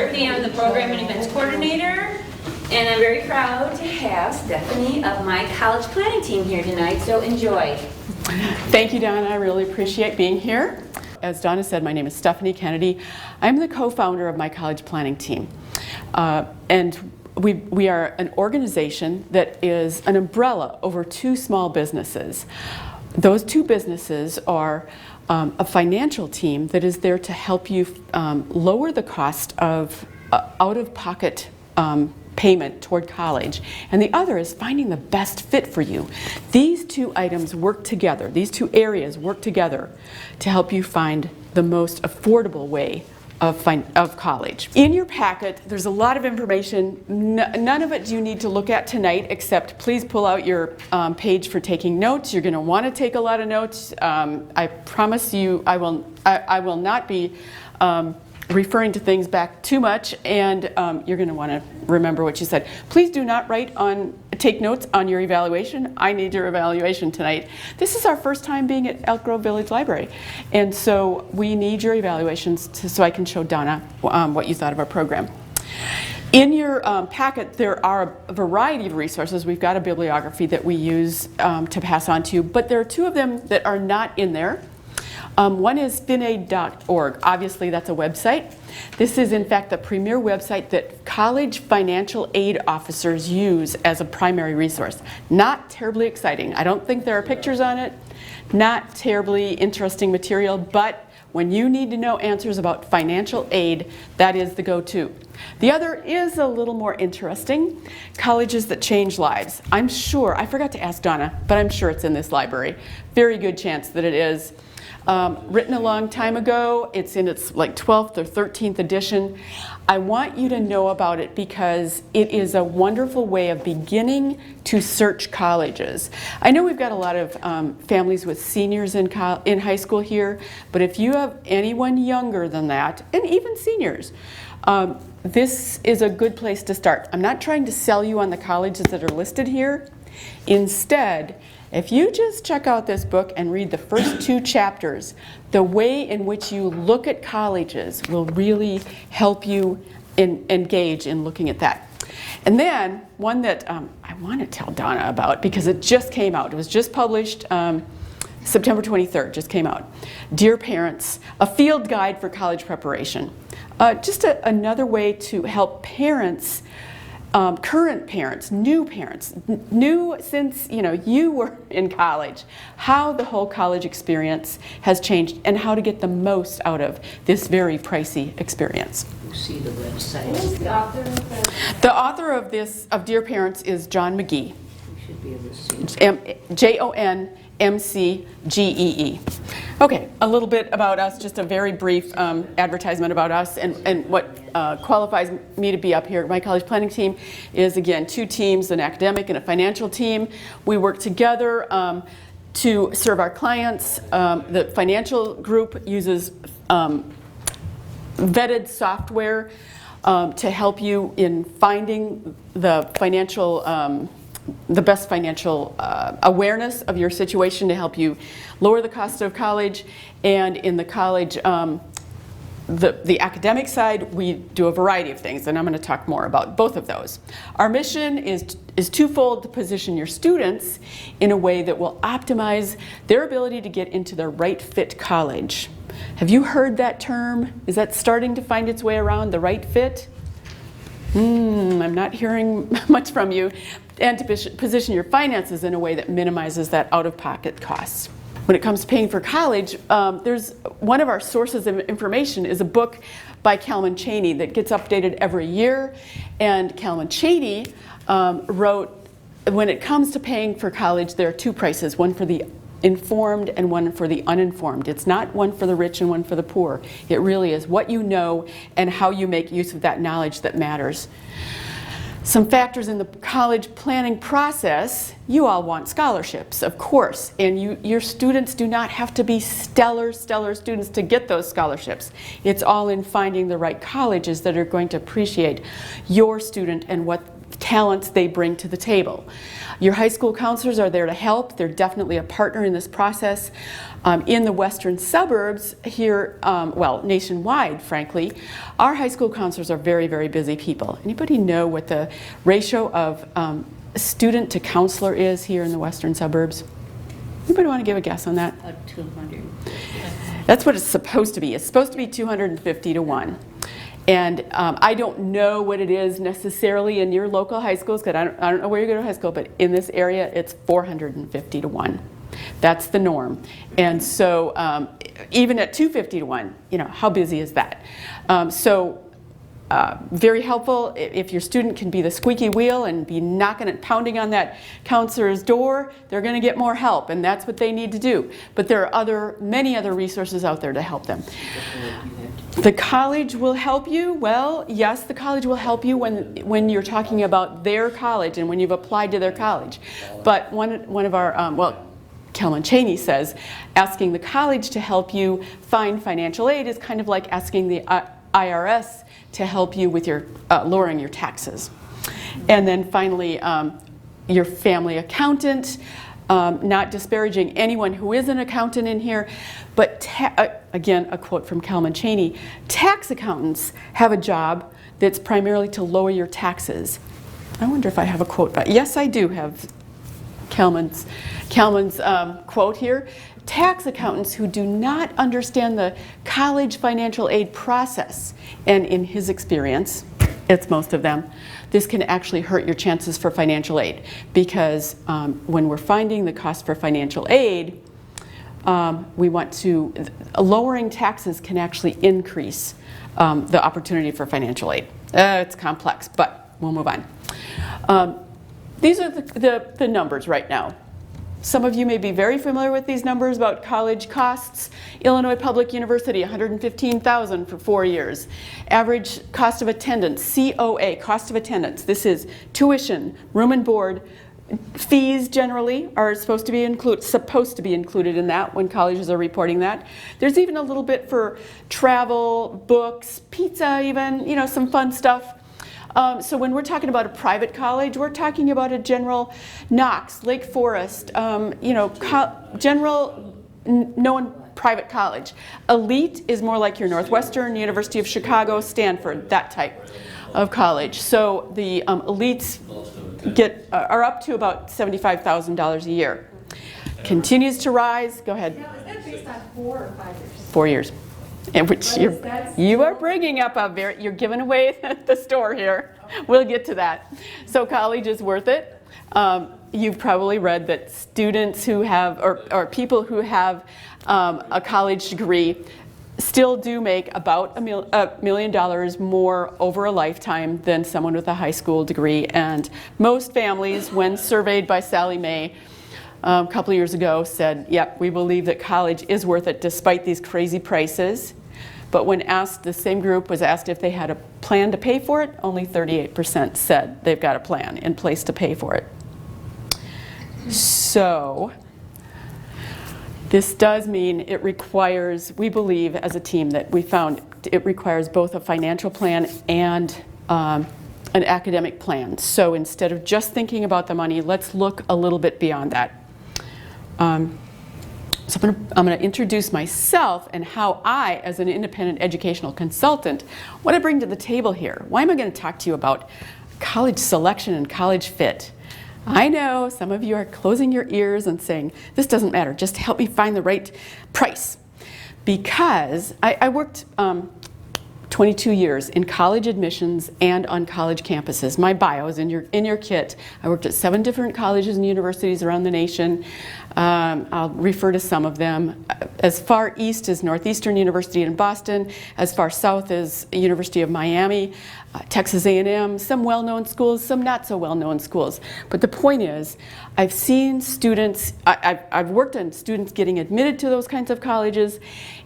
Murphy. I'm the Program and Events Coordinator, and I'm very proud to have Stephanie of my college planning team here tonight, so enjoy. Thank you, Donna. I really appreciate being here. As Donna said, my name is Stephanie Kennedy. I'm the co-founder of my college planning team. And we are an organization that is an umbrella over two small businesses. Those two businesses are a financial team that is there to help you lower the cost of out-of-pocket payment toward college, and the other is finding the best fit for you. These two items work together, these two areas work together to help you find the most affordable way of college. In your packet, there's a lot of information. None of it do you need to look at tonight, except please pull out your page for taking notes. You're going to want to take a lot of notes. I promise you I will not be referring to things back too much, and you're going to want to remember what you said. Please do not take notes on your evaluation. I need your evaluation tonight. This is our first time being at Elk Grove Village Library, and so we need your evaluations so I can show Donna what you thought of our program. In your packet, there are a variety of resources. We've got a bibliography that we use to pass on to you, but there are two of them that are not in there. One is finaid.org. Obviously, that's a website. This is, in fact, the premier website that college financial aid officers use as a primary resource. Not terribly exciting. I don't think there are pictures on it. Not terribly interesting material, but when you need to know answers about financial aid, that is the go-to. The other is a little more interesting, Colleges That Change Lives. I'm sure, I forgot to ask Donna, but I'm sure it's in this library. Very good chance that it is. Written a long time ago. It's in its like 12th or 13th edition. I want you to know about it because it is a wonderful way of beginning to search colleges. I know we've got a lot of families with seniors in high school here, but if you have anyone younger than that, and even seniors, this is a good place to start. I'm not trying to sell you on the colleges that are listed here. Instead, if you just check out this book and read the first two chapters, the way in which you look at colleges will really help you engage in looking at that. And then one that I want to tell Donna about because it just came out. It was just published September 23rd, just came out. Dear Parents, a field guide for college preparation. Just another way to help parents, current parents, new since you were in college, how the whole college experience has changed and how to get the most out of this very pricey experience. You see the website. Who's the author of that? The author of Dear Parents is John McGee. You should be able to see. JONMCGEE. Okay, a little bit about us, just a very brief advertisement about us and what qualifies me to be up here. My college planning team is, again, two teams, an academic and a financial team. We work together to serve our clients. The financial group uses vetted software to help you in finding the best financial awareness of your situation to help you lower the cost of college. And in the college, the academic side, we do a variety of things, and I'm going to talk more about both of those. Our mission is twofold: to position your students in a way that will optimize their ability to get into the right fit college. Have you heard that term? Is that starting to find its way around, the right fit? I'm not hearing much from you. And to position your finances in a way that minimizes that out-of-pocket costs. When it comes to paying for college, there's one of our sources of information is a book by Calman Chaney that gets updated every year. And Calman Chaney wrote, when it comes to paying for college, there are two prices, one for the informed and one for the uninformed. It's not one for the rich and one for the poor. It really is what you know and how you make use of that knowledge that matters. Some factors in the college planning process: you all want scholarships, of course, and your students do not have to be stellar students to get those scholarships. It's all in finding the right colleges that are going to appreciate your student and what talents they bring to the table. Your high school counselors are there to help. They're definitely a partner in this process. In the western suburbs here, well, nationwide, frankly, our high school counselors are very, very busy people. Anybody know what the ratio of student to counselor is here in the western suburbs? Anybody want to give a guess on that? 200. That's what it's supposed to be. It's supposed to be 250 to 1. And I don't know what it is necessarily in your local high schools, because I don't know where you go to high school, but in this area it's 450 to 1. That's the norm. And so even at 250 to 1, you know, how busy is that? Very helpful if your student can be the squeaky wheel and be knocking and pounding on that counselor's door, they're going to get more help, and that's what they need to do. But there are many other resources out there to help them. The college will help you. Well, yes, the college will help you when you're talking about their college and when you've applied to their college. But one of our, Kelman Cheney says, asking the college to help you find financial aid is kind of like asking the IRS to help you with your lowering your taxes. And then finally, your family accountant, not disparaging anyone who is an accountant in here, but again, a quote from Kelman Cheney, tax accountants have a job that's primarily to lower your taxes. I wonder if I have a quote, but yes, I do have Kelman's quote here. Tax accountants who do not understand the college financial aid process, and in his experience, it's most of them, this can actually hurt your chances for financial aid, because when we're finding the cost for financial aid, we want to, lowering taxes can actually increase the opportunity for financial aid. It's complex, but we'll move on. These are the numbers right now. Some of you may be very familiar with these numbers about college costs. Illinois Public University, $115,000 for 4 years. Average cost of attendance, COA, cost of attendance. This is tuition, room and board. Fees generally are supposed to be included in that when colleges are reporting that. There's even a little bit for travel, books, pizza even, you know, some fun stuff. So when we're talking about a private college, we're talking about a general Knox, Lake Forest, you know, general known private college. Elite is more like your Northwestern, University of Chicago, Stanford, that type of college. So the elites are up to about $75,000 a year. Continues to rise. Go ahead. Now, is that based on 4 or 5 years? 4 years. In which you are bringing up you're giving away the store here. We'll get to that. So college is worth it. You've probably read that students who have, or people who have a college degree still do make about $1 million more over a lifetime than someone with a high school degree. And most families, when surveyed by Sally Mae, a couple of years ago, said, yep, we believe that college is worth it despite these crazy prices. But when asked, the same group was asked if they had a plan to pay for it, only 38% said they've got a plan in place to pay for it. So this does mean it requires, we believe as a team that we found, it requires both a financial plan and an academic plan. So instead of just thinking about the money, let's look a little bit beyond that. So I'm going to introduce myself and how I, as an independent educational consultant, what I bring to the table here. Why am I going to talk to you about college selection and college fit? I know some of you are closing your ears and saying, this doesn't matter, just help me find the right price. Because I worked 22 years in college admissions and on college campuses. My bio is in your kit. I worked at 7 different colleges and universities around the nation. I'll refer to some of them. As far east as Northeastern University in Boston, as far south as University of Miami, Texas A&M, some well-known schools, some not so well-known schools. But the point is, I've seen students, I've worked on students getting admitted to those kinds of colleges,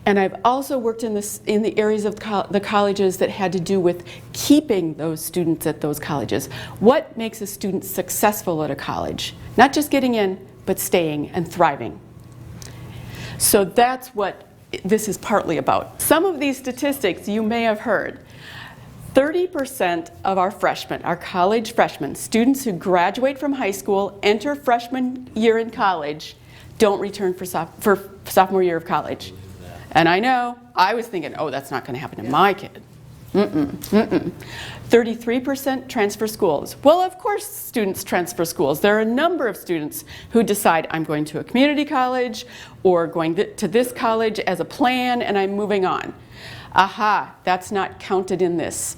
and I've also worked in the areas of the colleges that had to do with keeping those students at those colleges. What makes a student successful at a college? Not just getting in, but staying and thriving. So that's what this is partly about. Some of these statistics you may have heard. 30% of our freshmen, our college freshmen, students who graduate from high school, enter freshman year in college, don't return for sophomore year of college. And I know, I was thinking, oh, that's not going to happen to my kid. 33% transfer schools. Well, of course students transfer schools. There are a number of students who decide I'm going to a community college or going to this college as a plan and I'm moving on. Aha, that's not counted in this.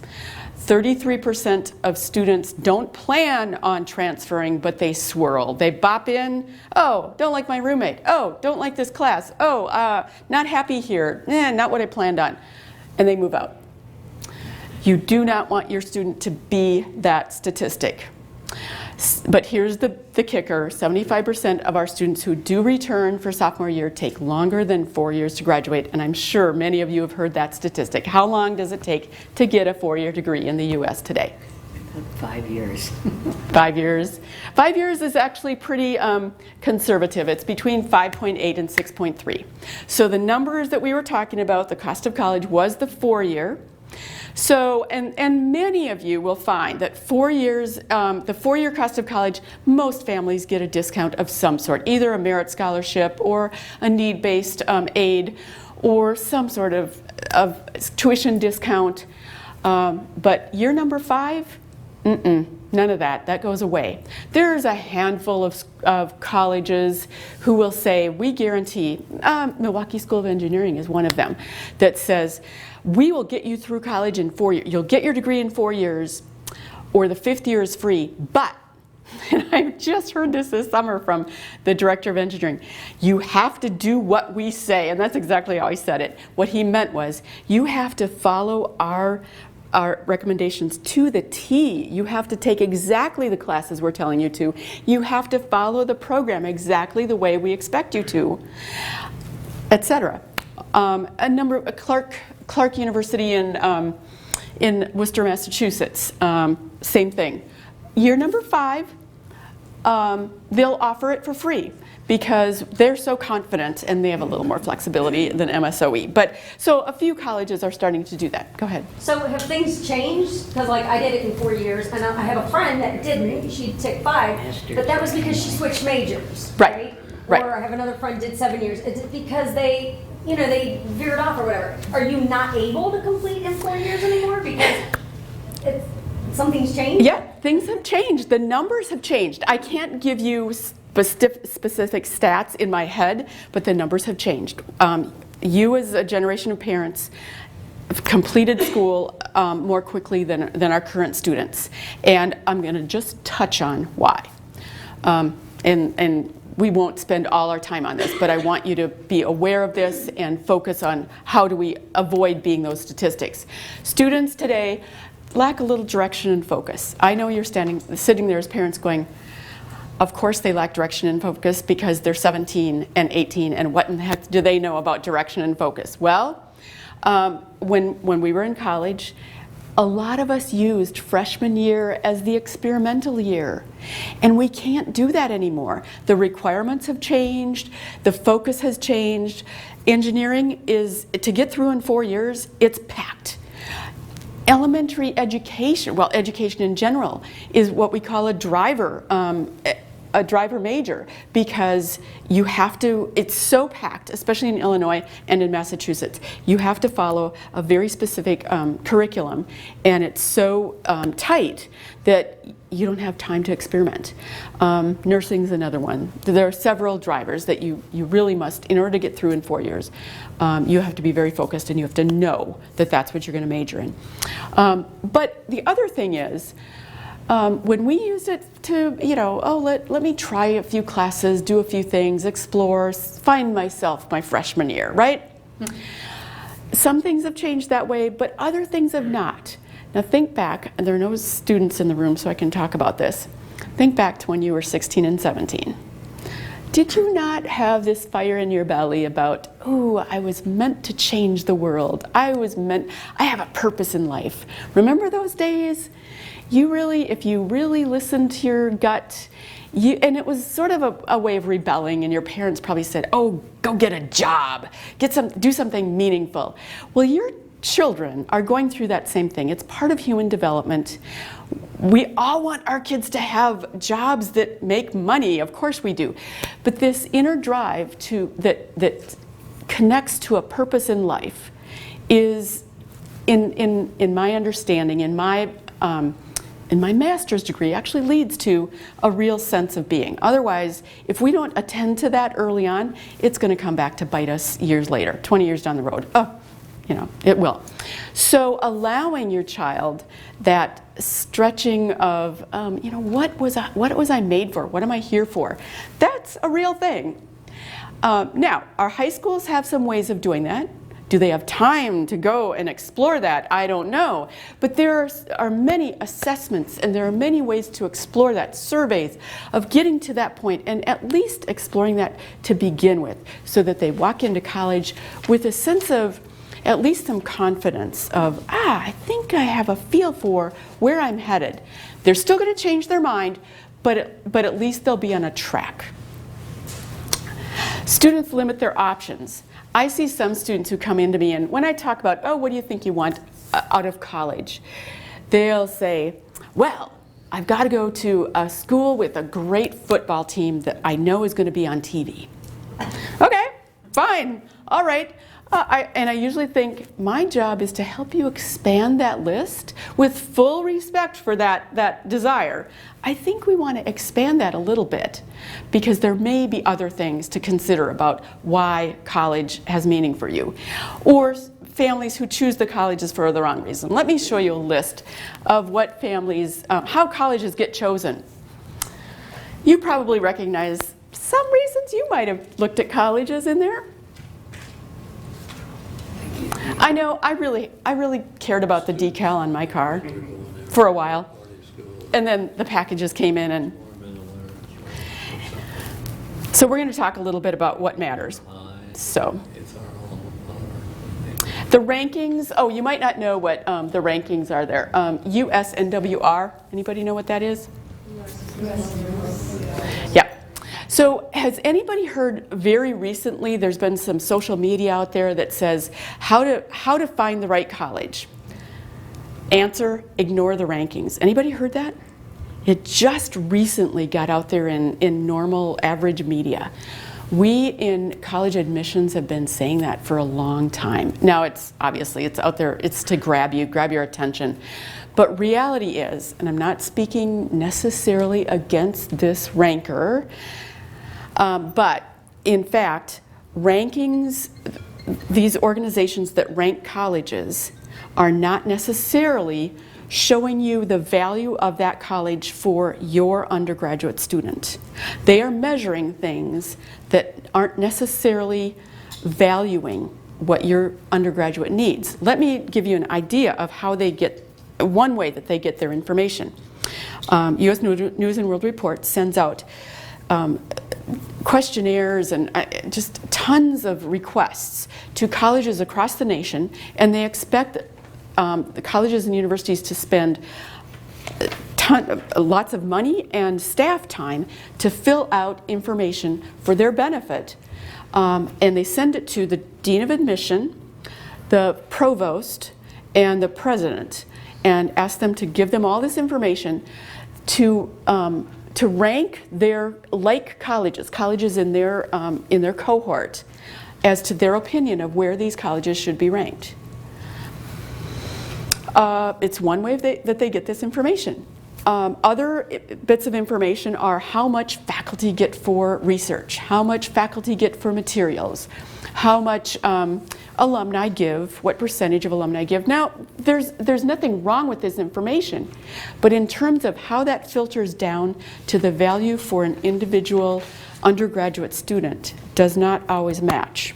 33% of students don't plan on transferring, but they swirl. They bop in, oh, don't like my roommate. Oh, don't like this class. Oh, not happy here. Not what I planned on. And they move out. You do not want your student to be that statistic. But here's the kicker, 75% of our students who do return for sophomore year take longer than 4 years to graduate, and I'm sure many of you have heard that statistic. How long does it take to get a 4-year degree in the US today? 5 years. 5 years. 5 years is actually pretty conservative. It's between 5.8 and 6.3. So the numbers that we were talking about, the cost of college was the 4-year. So, and many of you will find that 4 years, the 4-year cost of college, most families get a discount of some sort, either a merit scholarship or a need-based aid or some sort of tuition discount. But year number 5, none of that. That goes away. There's a handful of colleges who will say, we guarantee, Milwaukee School of Engineering is one of them, that says, we will get you through college in 4 years. You'll get your degree in 4 years, or the 5th year is free. But, and I just heard this summer from the director of engineering, you have to do what we say. And that's exactly how he said it. What he meant was, you have to follow our recommendations to the T. You have to take exactly the classes we're telling you to. You have to follow the program exactly the way we expect you to, etc. Clark University in Worcester, Massachusetts, same thing. Year number 5, they'll offer it for free because they're so confident and they have a little more flexibility than MSOE. But so a few colleges are starting to do that. Go ahead. So have things changed? Because like I did it in 4 years, and I have a friend that didn't. She took 5, but that was because she switched majors, Right. Right. Or I have another friend did 7 years. It's because they veered off or whatever. Are you not able to complete in 4 years anymore because something's changed? Yeah, things have changed. The numbers have changed. I can't give you specific stats in my head, but the numbers have changed. You as a generation of parents have completed school more quickly than our current students. And I'm going to just touch on why. And we won't spend all our time on this, but I want you to be aware of this and focus on how do we avoid being those statistics. Students today lack a little direction and focus. I know you're sitting there as parents going, of course they lack direction and focus because they're 17 and 18, and what in the heck do they know about direction and focus? Well, when we were in college, a lot of us used freshman year as the experimental year, and we can't do that anymore. The requirements have changed, the focus has changed. Engineering is, to get through in 4 years, it's packed. Elementary education, well, education in general, is what we call a driver major, because you have to, it's so packed, especially in Illinois and in Massachusetts. You have to follow a very specific curriculum, and it's so tight that you don't have time to experiment. Nursing's another one. There are several drivers that you really must, in order to get through in 4 years, you have to be very focused and you have to know that that's what you're going to major in. But the other thing is, when we use it to, let me try a few classes, do a few things, explore, find myself my freshman year, right? Some things have changed that way, but other things have not. Now think back, and there are no students in the room so I can talk about this. Think back to when you were 16 and 17. Did you not have this fire in your belly about, oh, I was meant to change the world. I have a purpose in life. Remember those days? If you really listened to your gut, and it was sort of a way of rebelling, and your parents probably said, oh, go get a job, do something meaningful. Well, children are going through that same thing. It's part of human development. We all want our kids to have jobs that make money, of course we do. But this inner drive that connects to a purpose in life is, in my understanding, in my master's degree, actually leads to a real sense of being. Otherwise, if we don't attend to that early on, it's going to come back to bite us years later, 20 years down the road. Oh, it will. So allowing your child that stretching of, what was I made for? What am I here for? That's a real thing. Now, our high schools have some ways of doing that. Do they have time to go and explore that? I don't know. But there are many assessments and there are many ways to explore that, surveys of getting to that point and at least exploring that to begin with so that they walk into college with a sense of at least some confidence of, I think I have a feel for where I'm headed. They're still going to change their mind, but at least they'll be on a track. Students limit their options. I see some students who come into me, and when I talk about, what do you think you want out of college? They'll say, well, I've got to go to a school with a great football team that I know is going to be on TV. Okay, fine, all right. And I usually think my job is to help you expand that list with full respect for that desire. I think we want to expand that a little bit because there may be other things to consider about why college has meaning for you. Or families who choose the colleges for the wrong reason. Let me show you a list of what families, how colleges get chosen. You probably recognize some reasons you might have looked at colleges in there. I know, I really cared about the decal on my car for a while. And then the packages came in, and so we're going to talk a little bit about what matters. So the rankings, you might not know what the rankings are there. USNWR, anybody know what that is? Yeah. So has anybody heard very recently, there's been some social media out there that says how to find the right college? Answer, ignore the rankings. Anybody heard that? It just recently got out there in normal average media. We in college admissions have been saying that for a long time. Now it's out there, it's to grab your attention. But reality is, and I'm not speaking necessarily against this ranker, but in fact, rankings, these organizations that rank colleges are not necessarily showing you the value of that college for your undergraduate student. They are measuring things that aren't necessarily valuing what your undergraduate needs. Let me give you an idea of how they get, one way that they get their information. U.S. News and World Report sends out questionnaires and just tons of requests to colleges across the nation, and they expect the colleges and universities to spend lots of money and staff time to fill out information for their benefit, and they send it to the dean of admission, the provost, and the president, and ask them to give them all this information to rank their colleges in their cohort as to their opinion of where these colleges should be ranked. It's one way that they get this information. Other bits of information are how much faculty get for research, how much faculty get for materials, how much alumni give, what percentage of alumni give. Now, there's nothing wrong with this information, but in terms of how that filters down to the value for an individual undergraduate student does not always match,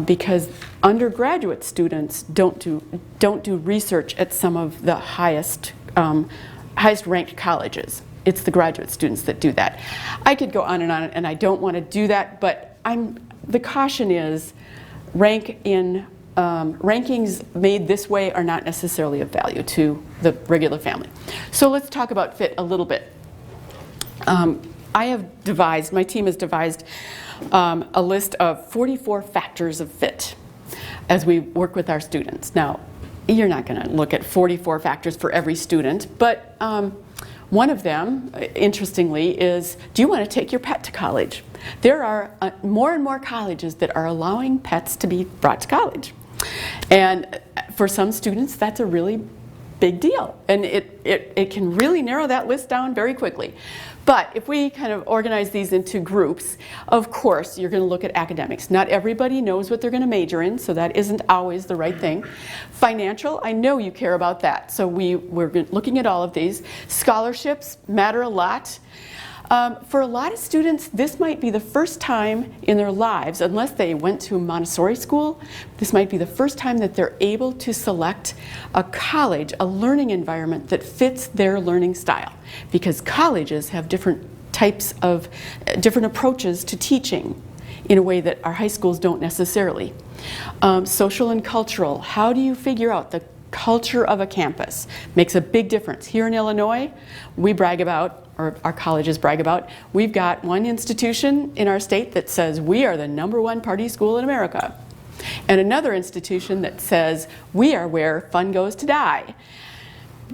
because undergraduate students don't do research at some of the highest ranked colleges. It's the graduate students that do that. I could go on, and I don't want to do that, but the caution is rankings made this way are not necessarily of value to the regular family. So let's talk about fit a little bit. My team has devised a list of 44 factors of fit. as we work with our students. Now, you're not going to look at 44 factors for every student, but one of them, interestingly, is, do you want to take your pet to college? There are more and more colleges that are allowing pets to be brought to college. And for some students, that's a really big deal. And it can really narrow that list down very quickly. But if we kind of organize these into groups, of course, you're going to look at academics. Not everybody knows what they're going to major in, so that isn't always the right thing. Financial, I know you care about that. So we're looking at all of these. Scholarships matter a lot. For a lot of students, this might be the first time in their lives, unless they went to a Montessori school, this might be the first time that they're able to select a college, a learning environment that fits their learning style. Because colleges have different types of, different approaches to teaching in a way that our high schools don't necessarily. Social and cultural, how do you figure out the culture of a campus? Makes a big difference. Here in Illinois, we brag about, or our colleges brag about, we've got one institution in our state that says we are the #1 party school in America. And another institution that says we are where fun goes to die.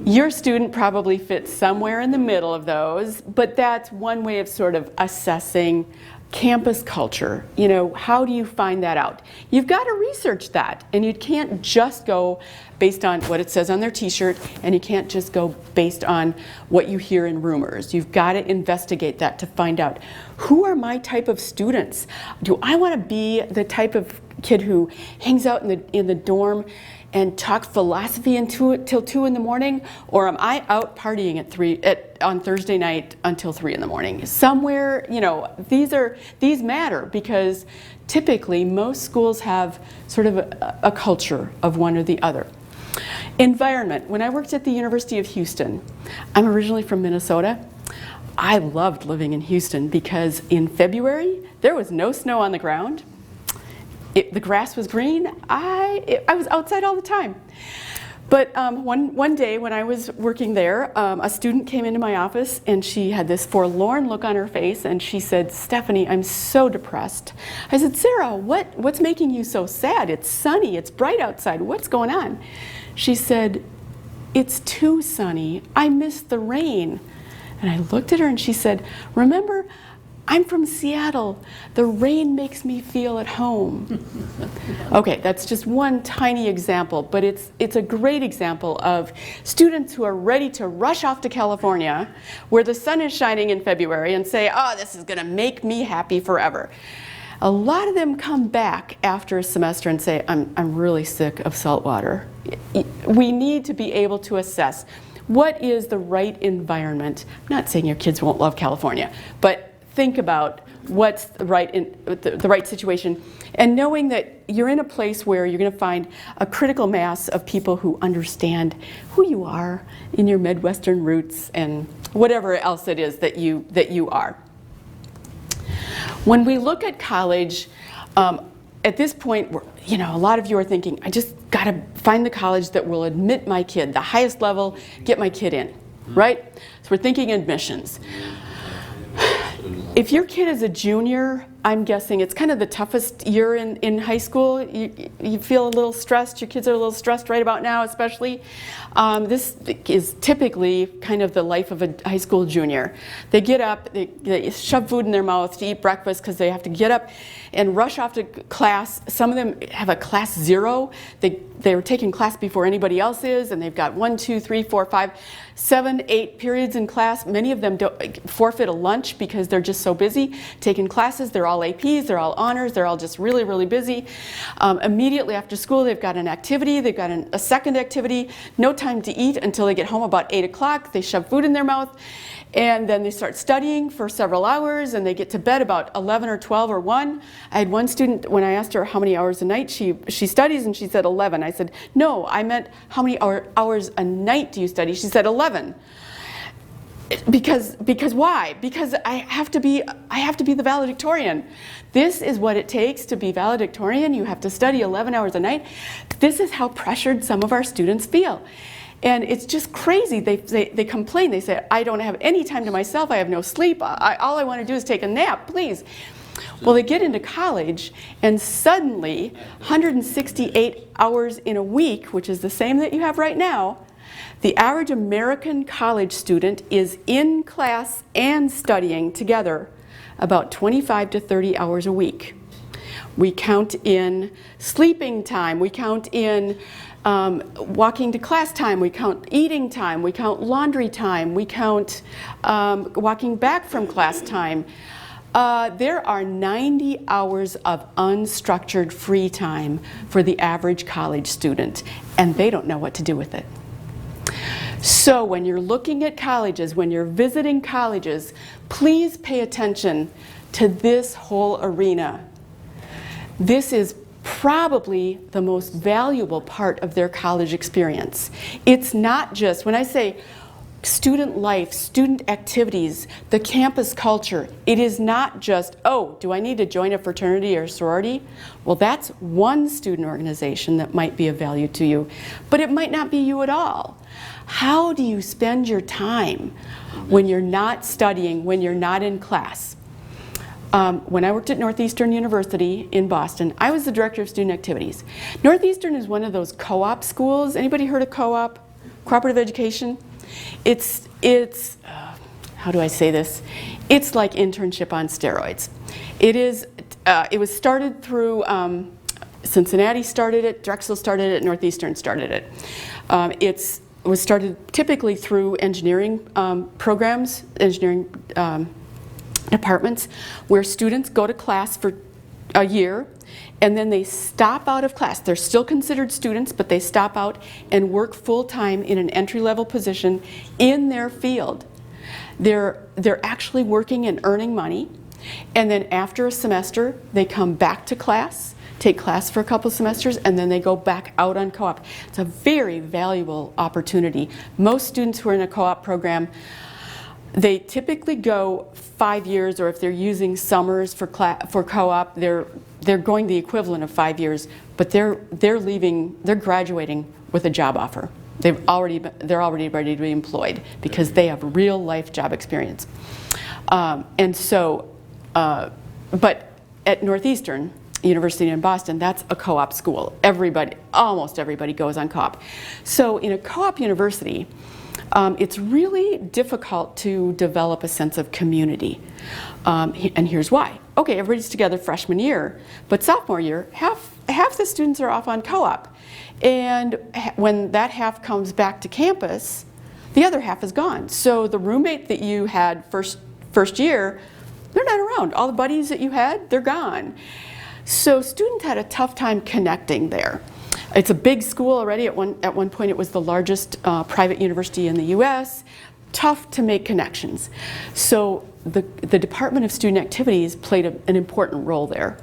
Your student probably fits somewhere in the middle of those, but that's one way of sort of assessing campus culture. You know, how do you find that out? You've got to research that, and you can't just go based on what it says on their t-shirt, and you can't just go based on what you hear in rumors. You've got to investigate that to find out, who are my type of students? Do I want to be the type of kid who hangs out in the dorm and talk philosophy till 2 in the morning, or am I out partying on Thursday night until 3 in the morning? Somewhere, you know, these matter, because typically most schools have sort of a culture of one or the other. Environment. When I worked at the University of Houston, I'm originally from Minnesota. I loved living in Houston because in February there was no snow on the ground. The grass was green. I was outside all the time. But one day when I was working there, a student came into my office and she had this forlorn look on her face and she said, "Stephanie, I'm so depressed." I said, "Sarah, what's making you so sad? It's sunny, it's bright outside, what's going on?" She said, "It's too sunny. I miss the rain." And I looked at her and she said, "Remember, I'm from Seattle. The rain makes me feel at home." Okay, that's just one tiny example, but it's a great example of students who are ready to rush off to California where the sun is shining in February and say, "Oh, this is going to make me happy forever." A lot of them come back after a semester and say, I'm really sick of salt water." We need to be able to assess what is the right environment. I'm not saying your kids won't love California, but think about what's the right situation, and knowing that you're in a place where you're going to find a critical mass of people who understand who you are in your Midwestern roots and whatever else it is that you are. When we look at college, at this point, you know, a lot of you are thinking, I just got to find the college that will admit my kid, the highest level, get my kid in, right? So we're thinking admissions. If your kid is a junior, I'm guessing it's kind of the toughest year in high school. You feel a little stressed. Your kids are a little stressed right about now, especially. This is typically kind of the life of a high school junior. They get up, they shove food in their mouth to eat breakfast because they have to get up and rush off to class. Some of them have a class 0. They're taking class before anybody else is, and they've got 1, 2, 3, 4, 5, 7, 8 periods in class. Many of them don't forfeit a lunch because they're just so busy taking classes. They're all APs, they're all honors, they're all just really, really busy. Immediately after school, they've got an activity, they've got a second activity, no time to eat until they get home about 8 o'clock. They shove food in their mouth, and then they start studying for several hours, and they get to bed about 11 or 12 or 1. I had one student, when I asked her how many hours a night she studies, and she said 11. I said, "No, I meant how many hours a night do you study?" She said 11. Because why? Because I have to be the valedictorian. This is what it takes to be valedictorian. You have to study 11 hours a night. This is how pressured some of our students feel. And it's just crazy. They complain. They say, "I don't have any time to myself. I have no sleep. All I want to do is take a nap, please." Well, they get into college, and suddenly 168 hours in a week, which is the same that you have right now, the average American college student is in class and studying together about 25 to 30 hours a week. We count in sleeping time, we count in walking to class time, we count eating time, we count laundry time, we count walking back from class time. There are 90 hours of unstructured free time for the average college student, and they don't know what to do with it. So when you're looking at colleges, when you're visiting colleges, please pay attention to this whole arena. This is probably the most valuable part of their college experience. It's not just, when I say student life, student activities, the campus culture, it is not just, oh, do I need to join a fraternity or sorority? Well, that's one student organization that might be of value to you, but it might not be you at all. How do you spend your time when you're not studying, when you're not in class? When I worked at Northeastern University in Boston, I was the director of student activities. Northeastern is one of those co-op schools. Anybody heard of co-op? Cooperative education? It's how do I say this? It's like internship on steroids. It was started through, Cincinnati started it, Drexel started it, Northeastern started it. It was started typically through engineering programs, engineering departments, where students go to class for a year and then they stop out of class. They're still considered students, but they stop out and work full-time in an entry-level position in their field. They're actually working and earning money, and then after a semester they come back to class, take class for a couple semesters, and then they go back out on co-op. It's a very valuable opportunity. Most students who are in a co-op program, they typically go 5 years, or if they're using summers for co-op, they're going the equivalent of 5 years, but they're graduating with a job offer. They're already ready to be employed because they have real life job experience. But at Northeastern University in Boston, that's a co-op school. Almost everybody goes on co-op. So in a co-op university, it's really difficult to develop a sense of community. And here's why. Okay, everybody's together freshman year, but sophomore year, half the students are off on co-op. And when that half comes back to campus, the other half is gone. So the roommate that you had first year, they're not around. All the buddies that you had, they're gone. So students had a tough time connecting there. It's a big school already. At one point it was the largest private university in the US. Tough to make connections. So the Department of Student Activities played an important role there.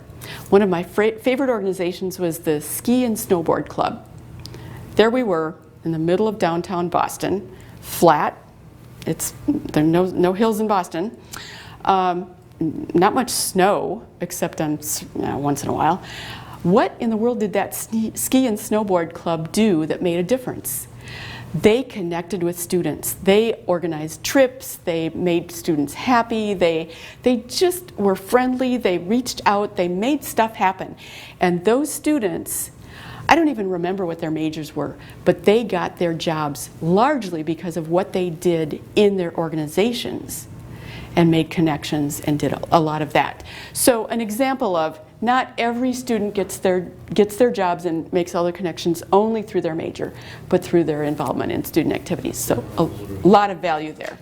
One of my favorite organizations was the Ski and Snowboard Club. There we were in the middle of downtown Boston, flat. There are no hills in Boston. Not much snow, except on once in a while. What in the world did that Ski and Snowboard Club do that made a difference? They connected with students. They organized trips. They made students happy. They just were friendly. They reached out. They made stuff happen. And those students, I don't even remember what their majors were, but they got their jobs largely because of what they did in their organizations and made connections and did a lot of that. So an example of not every student gets their jobs and makes all their connections only through their major, but through their involvement in student activities. So a lot of value there.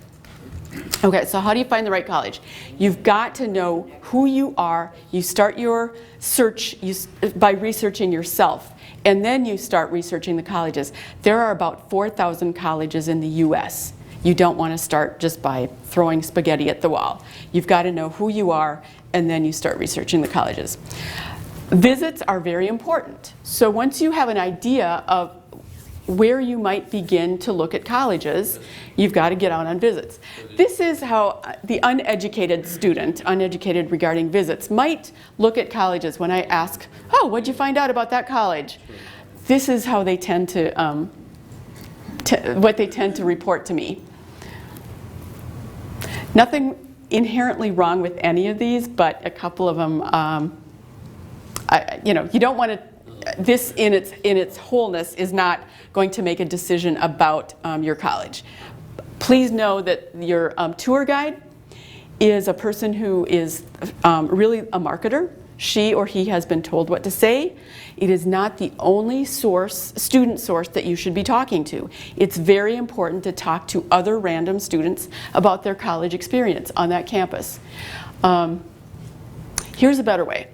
Okay, so how do you find the right college? You've got to know who you are. You start your search by researching yourself, and then you start researching the colleges. There are about 4,000 colleges in the US. You don't want to start just by throwing spaghetti at the wall. You've got to know who you are, and then you start researching the colleges. Visits are very important. So once you have an idea of where you might begin to look at colleges, you've got to get out on visits. This is how the uneducated student, uneducated regarding visits, might look at colleges when I ask, oh, what'd you find out about that college? This is how they tend to, what they tend to report to me. Nothing inherently wrong with any of these, but a couple of them, you don't want to. This in its wholeness is not going to make a decision about your college. Please know that your tour guide is a person who is really a marketer. She or he has been told what to say. It is not the only student source that you should be talking to. It's very important to talk to other random students about their college experience on that campus. Here's a better way.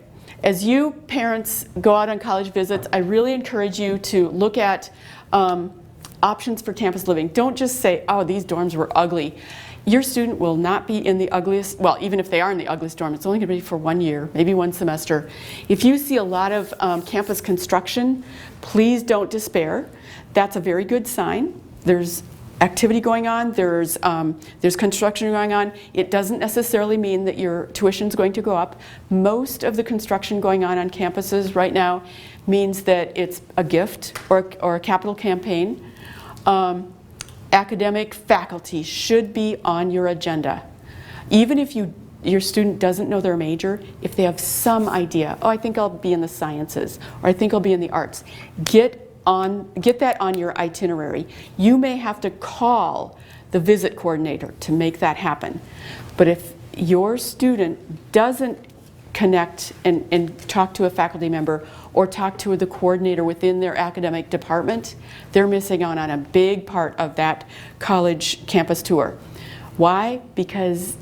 As you parents go out on college visits, I really encourage you to look at options for campus living. Don't just say, oh, these dorms were ugly. Your student will not be in the ugliest, well, even if they are in the ugliest dorm, it's only going to be for 1 year, maybe 1 semester. If you see a lot of campus construction, please don't despair. That's a very good sign. There's activity going on, there's construction going on. It doesn't necessarily mean that your tuition is going to go up. Most of the construction going on campuses right now means that it's a gift or a capital campaign. Academic faculty should be on your agenda. Even if your student doesn't know their major, if they have some idea, oh, I think I'll be in the sciences, or I think I'll be in the arts, get that on your itinerary. You may have to call the visit coordinator to make that happen. But if your student doesn't connect and talk to a faculty member or talk to the coordinator within their academic department, they're missing out on a big part of that college campus tour. Why? Because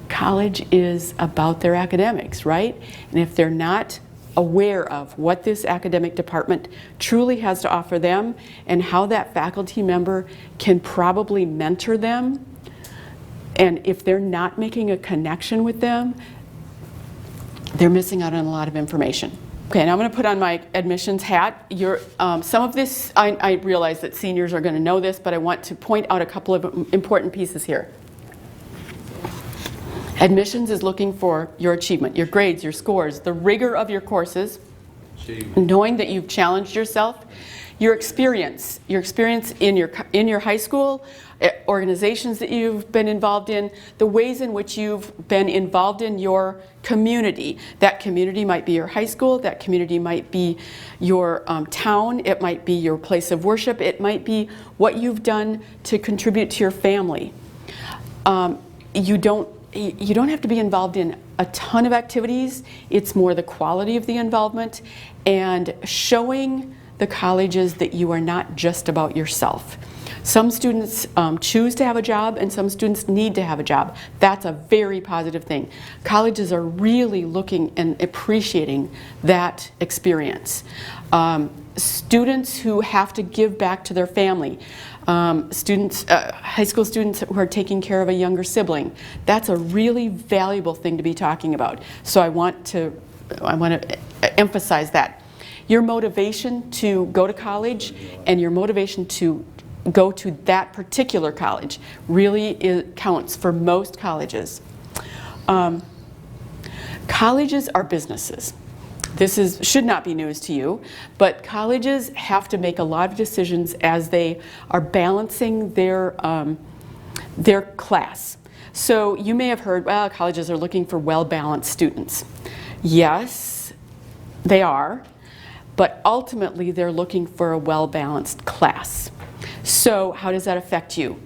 college is about their academics, right? And if they're not aware of what this academic department truly has to offer them and how that faculty member can probably mentor them, and if they're not making a connection with them, they're missing out on a lot of information. Okay, now I'm going to put on my admissions hat. Some of this, I realize that seniors are going to know this, but I want to point out a couple of important pieces here. Admissions is looking for your achievement, your grades, your scores, the rigor of your courses, knowing that you've challenged yourself, your experience in your high school, organizations that you've been involved in, the ways in which you've been involved in your community. That community might be your high school, that community might be your town, it might be your place of worship, it might be what you've done to contribute to your family. You don't have to be involved in a ton of activities. It's more the quality of the involvement and showing the colleges that you are not just about yourself. Some students choose to have a job and some students need to have a job. That's a very positive thing. Colleges are really looking and appreciating that experience. Students who have to give back to their family. High school students who are taking care of a younger sibling. That's a really valuable thing to be talking about. So I want to emphasize that. Your motivation to go to college and your motivation to go to that particular college really counts for most colleges. Colleges are businesses. This should not be news to you, but colleges have to make a lot of decisions as they are balancing their class. So you may have heard, well, colleges are looking for well-balanced students. Yes, they are, but ultimately they're looking for a well-balanced class. So how does that affect you?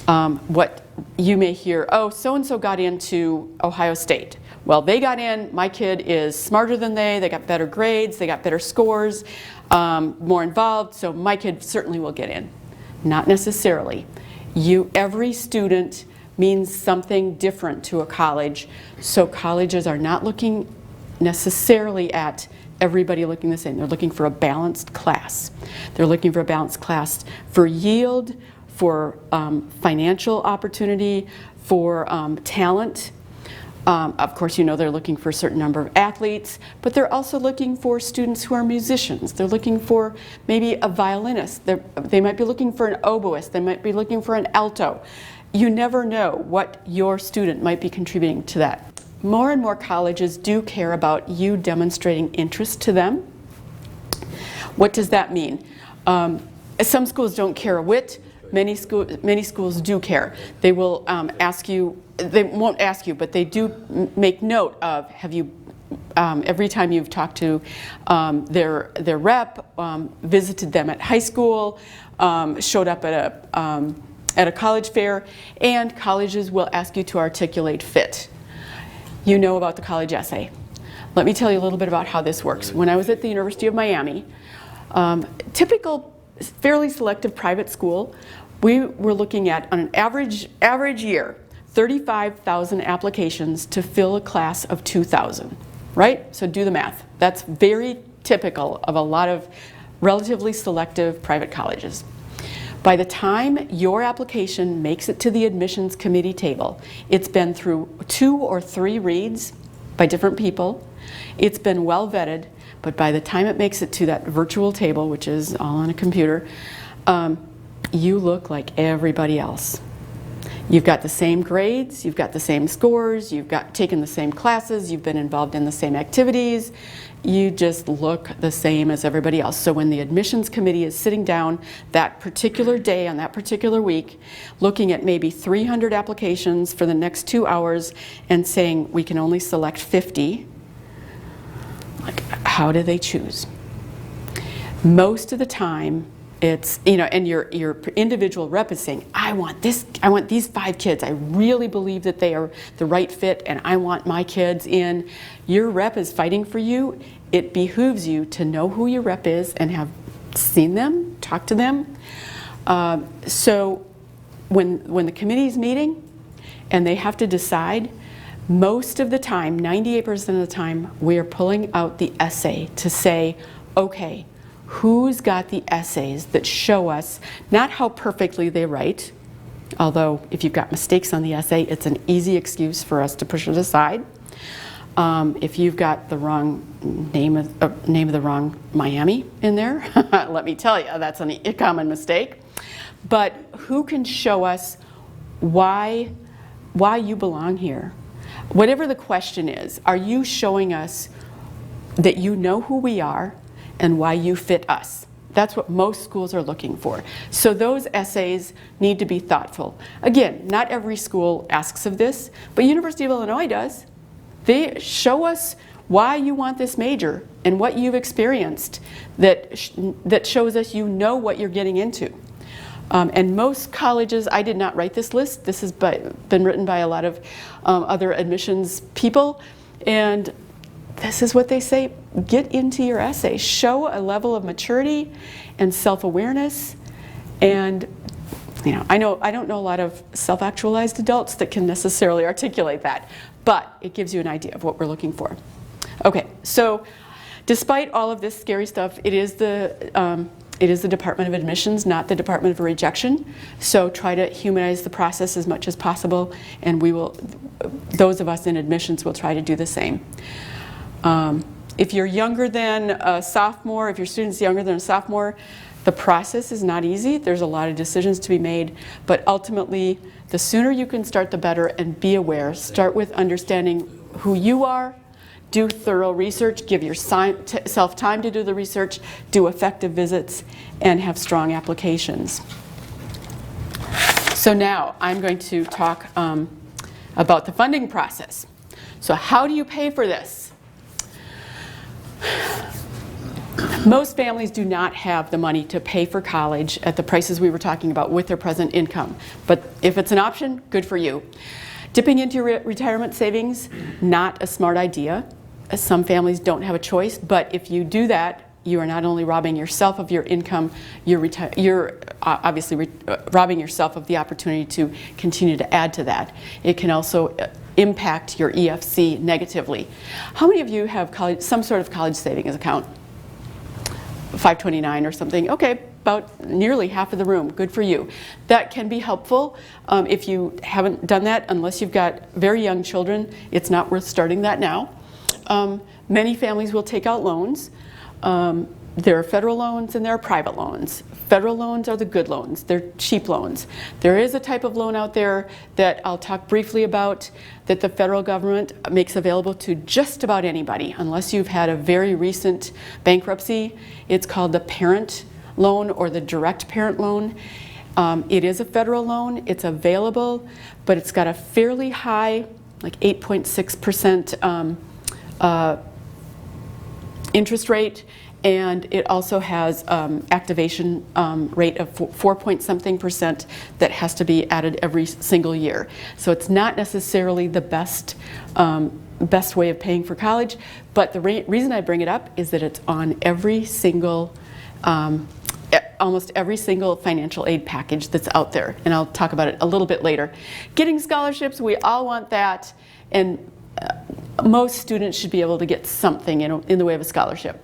What you may hear, oh, so-and-so got into Ohio State. Well, they got in, my kid is smarter than they got better grades, they got better scores, more involved, so my kid certainly will get in. Not necessarily. Every student means something different to a college, so colleges are not looking necessarily at everybody looking the same. They're looking for a balanced class. They're looking for a balanced class for yield, for financial opportunity, for talent. Of course, they're looking for a certain number of athletes, but they're also looking for students who are musicians. They're looking for maybe a violinist. They might be looking for an oboist. They might be looking for an alto. You never know what your student might be contributing to that. More and more colleges do care about you demonstrating interest to them. What does that mean? Some schools don't care a whit. Many schools do care. They will ask you, they won't ask you, but they do make note of, have you, every time you've talked to their rep, visited them at high school, showed up at a college fair, and colleges will ask you to articulate fit. You know about the college essay. Let me tell you a little bit about how this works. When I was at the University of Miami, typical, fairly selective private school, we were looking at, on an average year, 35,000 applications to fill a class of 2,000, right? So do the math. That's very typical of a lot of relatively selective private colleges. By the time your application makes it to the admissions committee table, it's been through 2 or 3 reads by different people. It's been well vetted, but by the time it makes it to that virtual table, which is all on a computer, you look like everybody else. You've got the same grades, you've got the same scores, you've got taken the same classes, you've been involved in the same activities. You just look the same as everybody else. So when the admissions committee is sitting down that particular day on that particular week, looking at maybe 300 applications for the next 2 hours and saying we can only select 50, like, how do they choose? Most of the time, it's, you know, and your individual rep is saying, I want these 5 kids. I really believe that they are the right fit, and I want my kids in. Your rep is fighting for you. It behooves you to know who your rep is and have seen them, talked to them. So when the committee's meeting and they have to decide, most of the time, 98% of the time, we are pulling out the essay to say, okay, who's got the essays that show us not how perfectly they write, although if you've got mistakes on the essay, it's an easy excuse for us to push it aside. If you've got the wrong name of the wrong Miami in there, let me tell you, that's a common mistake. But who can show us why you belong here? Whatever the question is, are you showing us that you know who we are and why you fit us? That's what most schools are looking for. So those essays need to be thoughtful. Again, not every school asks of this, but University of Illinois does. They show us why you want this major and what you've experienced that shows us you know what you're getting into. And most colleges, I did not write this list. This has been written by a lot of other admissions people, and this is what they say: get into your essay. Show a level of maturity and self-awareness. And you know, I don't know a lot of self-actualized adults that can necessarily articulate that, but it gives you an idea of what we're looking for. Okay, so despite all of this scary stuff, it is the Department of Admissions, not the Department of Rejection. So try to humanize the process as much as possible, and those of us in admissions will try to do the same. If you're younger than a sophomore, if your student's younger than a sophomore, the process is not easy. There's a lot of decisions to be made, but ultimately, the sooner you can start, the better, and be aware. Start with understanding who you are, do thorough research, give yourself time to do the research, do effective visits, and have strong applications. So now I'm going to talk about the funding process. So how do you pay for this? Most families do not have the money to pay for college at the prices we were talking about with their present income. But if it's an option, good for you. Dipping into your retirement savings, not a smart idea. Some families don't have a choice, but if you do that, you are not only robbing yourself of your income, you're obviously robbing yourself of the opportunity to continue to add to that. It can also impact your EFC negatively. How many of you have some sort of college savings account? 529 or something. Okay, about nearly half of the room. Good for you. That can be helpful. If you haven't done that, unless you've got very young children, it's not worth starting that now. Many families will take out loans. There are federal loans and there are private loans. Federal loans are the good loans. They're cheap loans. There is a type of loan out there that I'll talk briefly about that the federal government makes available to just about anybody, unless you've had a very recent bankruptcy. It's called the parent loan or the direct parent loan. It is a federal loan, it's available, but it's got a fairly high, like 8.6% interest rate, and it also has activation rate of 4-point-something% that has to be added every single year. So it's not necessarily the best way of paying for college, but the reason I bring it up is that it's on every single, almost every single financial aid package that's out there, and I'll talk about it a little bit later. Getting scholarships, we all want that, and most students should be able to get something in the way of a scholarship.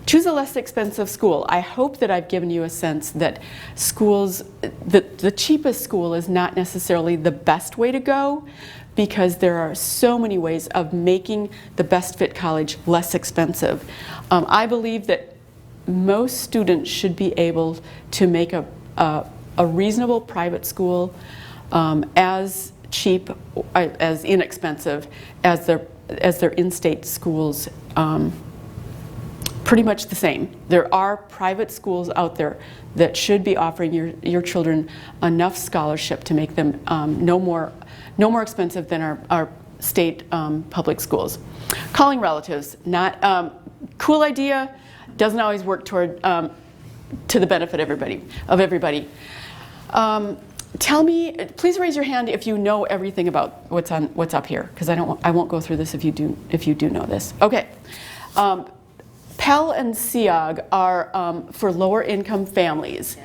Choose a less expensive school. I hope that I've given you a sense that schools, the cheapest school is not necessarily the best way to go, because there are so many ways of making the best fit college less expensive. I believe that most students should be able to make a reasonable private school as cheap, as inexpensive as their in-state schools. Pretty much the same. There are private schools out there that should be offering your children enough scholarship to make them no more expensive than our state public schools. Calling relatives, not cool idea, doesn't always work toward to the benefit of everybody. Tell me, please raise your hand if you know everything about what's up here, because I won't go through this if you do know this. Okay. Pell and SEOG are for lower income families.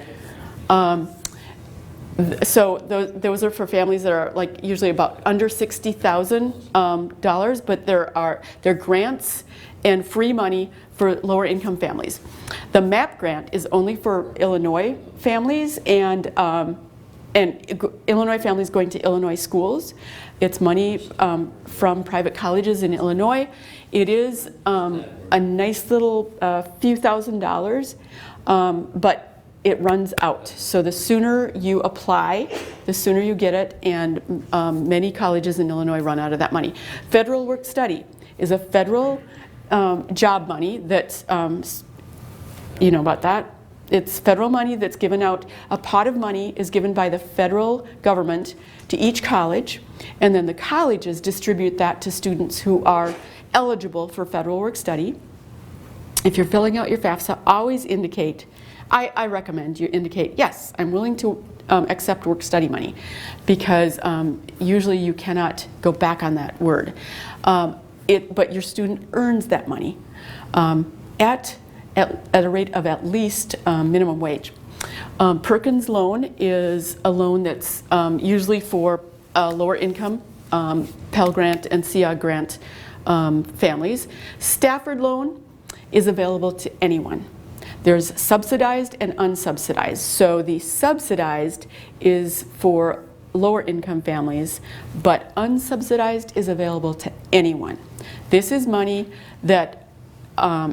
So those are for families that are like usually about under $60,000, but they're grants and free money for lower income families. The MAP grant is only for Illinois families and Illinois families going to Illinois schools. It's money from private colleges in Illinois. It is a nice little few $1,000s, but it runs out. So the sooner you apply, the sooner you get it, and many colleges in Illinois run out of that money. Federal Work Study is a federal job money that's, you know about that? It's federal money that's given out. A pot of money is given by the federal government to each college, and then the colleges distribute that to students who are eligible for federal work study. If you're filling out your FAFSA, always indicate, I recommend you indicate, yes, I'm willing to accept work study money, because usually you cannot go back on that word. But your student earns that money at a rate of at least minimum wage. Perkins Loan is a loan that's usually for lower income Pell Grant and SEOG grant families. Stafford Loan is available to anyone. There's subsidized and unsubsidized. So the subsidized is for lower income families, but unsubsidized is available to anyone. This is money that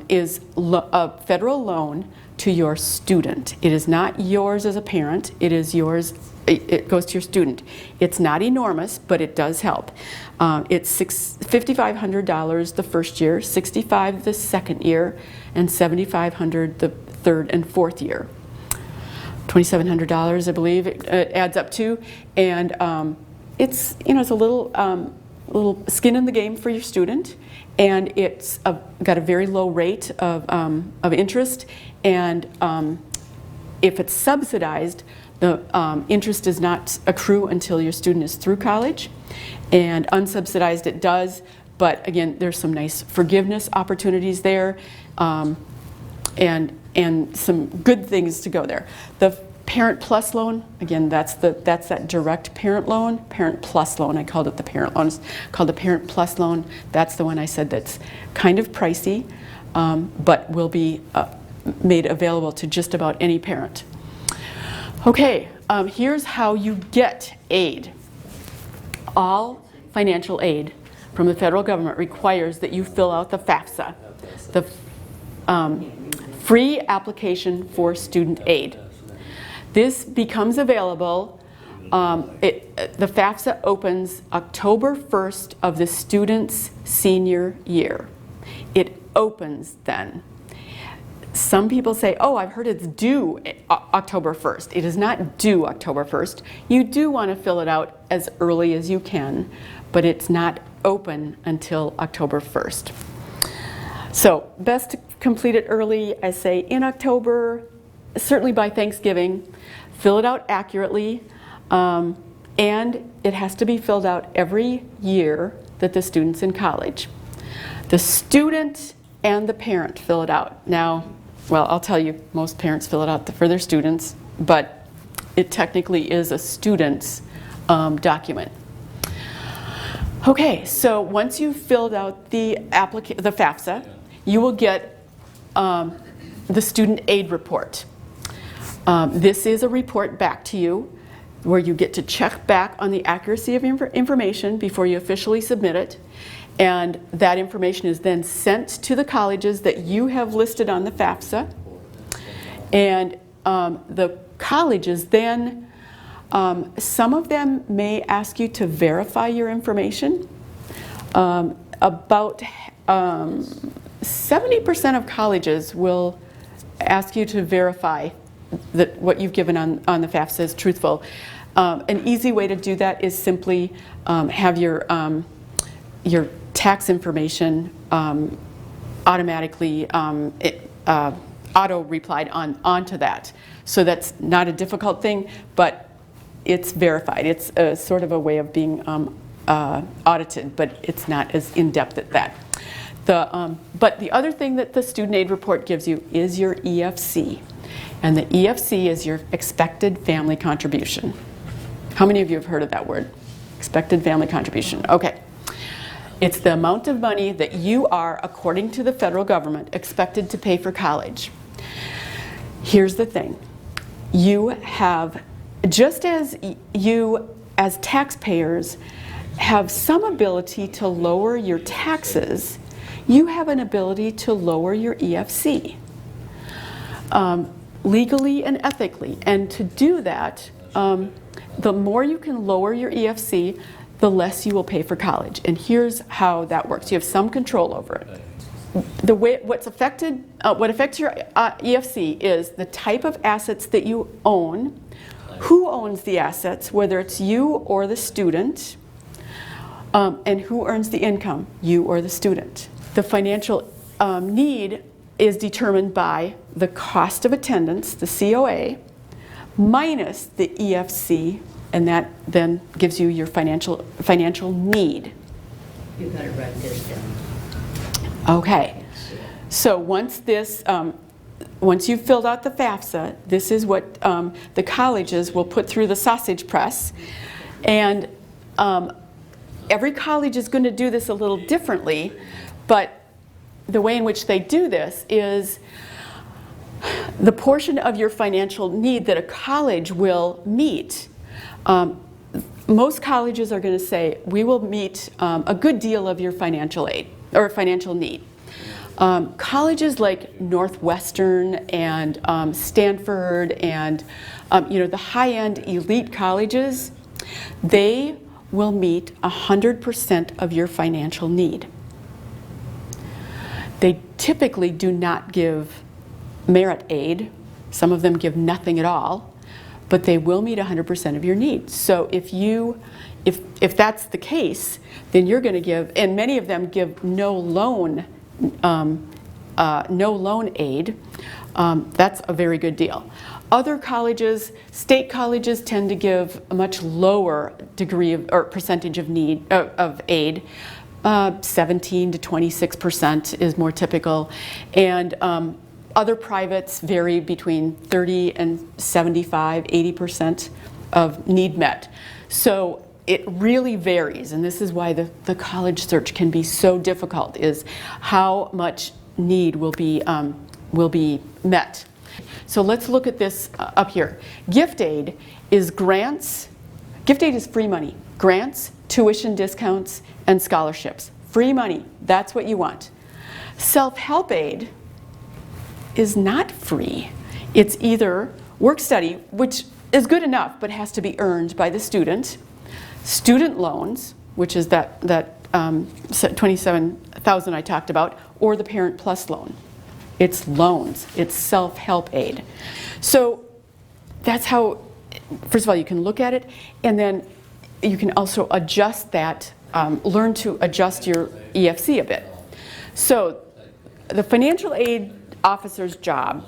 is a federal loan to your student. It is not yours as a parent, it is yours, it goes to your student. It's not enormous, but it does help. It's $5,500 the first year, $65,000 the second year, and $7,500 the third and fourth year. $2,700, I believe it adds up to, and it's it's a little skin in the game for your student, and it's got a very low rate of interest, and if it's subsidized, the interest does not accrue until your student is through college, and unsubsidized it does, but again, there's some nice forgiveness opportunities there, and some good things to go there. The Parent Plus loan, again, that's that direct parent loan. Parent Plus loan, I called it the parent loan. It's called the Parent Plus loan. That's the one I said that's kind of pricey, but will be made available to just about any parent. Okay, here's how you get aid. All financial aid from the federal government requires that you fill out the FAFSA, the free application for student aid. This becomes available, the FAFSA opens October 1st of the student's senior year. It opens then. Some people say, oh, I've heard it's due October 1st. It is not due October 1st. You do want to fill it out as early as you can, but it's not open until October 1st. So best to complete it early, I say in October, certainly by Thanksgiving. Fill it out accurately, and it has to be filled out every year that the student's in college. The student and the parent fill it out. Now, well, I'll tell you, most parents fill it out for their students, but it technically is a student's document. Okay, so once you've filled out the FAFSA, you will get the student aid report. This is a report back to you where you get to check back on the accuracy of information before you officially submit it. And that information is then sent to the colleges that you have listed on the FAFSA. And the colleges then, some of them may ask you to verify your information. About 70% of colleges will ask you to verify that what you've given on the FAFSA is truthful. An easy way to do that is simply have your tax information automatically auto-replied onto that. So that's not a difficult thing, but it's verified. It's sort of a way of being audited, but it's not as in-depth at that. But the other thing that the student aid report gives you is your EFC. And the EFC is your expected family contribution. How many of you have heard of that word? Expected family contribution. Okay. It's the amount of money that you are, according to the federal government, expected to pay for college. Here's the thing. You have, just as you as taxpayers have some ability to lower your taxes, you have an ability to lower your EFC. Legally and ethically. And to do that, the more you can lower your EFC, the less you will pay for college. And here's how that works. You have some control over it. What affects your EFC is the type of assets that you own, who owns the assets, whether it's you or the student, and who earns the income, you or the student. The financial need is determined by the cost of attendance, the COA, minus the EFC, and that then gives you your financial need. You better write this down. Okay, so once you've filled out the FAFSA, this is what the colleges will put through the sausage press, and every college is going to do this a little differently, but the way in which they do this is the portion of your financial need that a college will meet. Most colleges are going to say, we will meet a good deal of your financial aid or financial need. Colleges like Northwestern and Stanford and the high-end elite colleges, they will meet 100% of your financial need. They typically do not give merit aid. Some of them give nothing at all, but they will meet 100% of your needs. So if that's the case, then you're going to give, and many of them give no loan aid. That's a very good deal. Other colleges, state colleges, tend to give a much lower degree of, or percentage of need of aid. 17 to 26% is more typical, and other privates vary between 30 and 75, 80% of need met. So it really varies, and this is why the college search can be so difficult, is how much need will be met. So let's look at this up here. Gift aid is grants. Gift aid is free money. Grants, tuition discounts, and scholarships. Free money, that's what you want. Self-help aid is not free. It's either work-study, which is good enough but has to be earned by the student, student loans, which is that $27,000 I talked about, or the Parent Plus loan. it's loans, it's self-help aid. So that's how, first of all, you can look at it, and then you can also adjust that, learn to adjust your EFC a bit. So the financial aid officer's job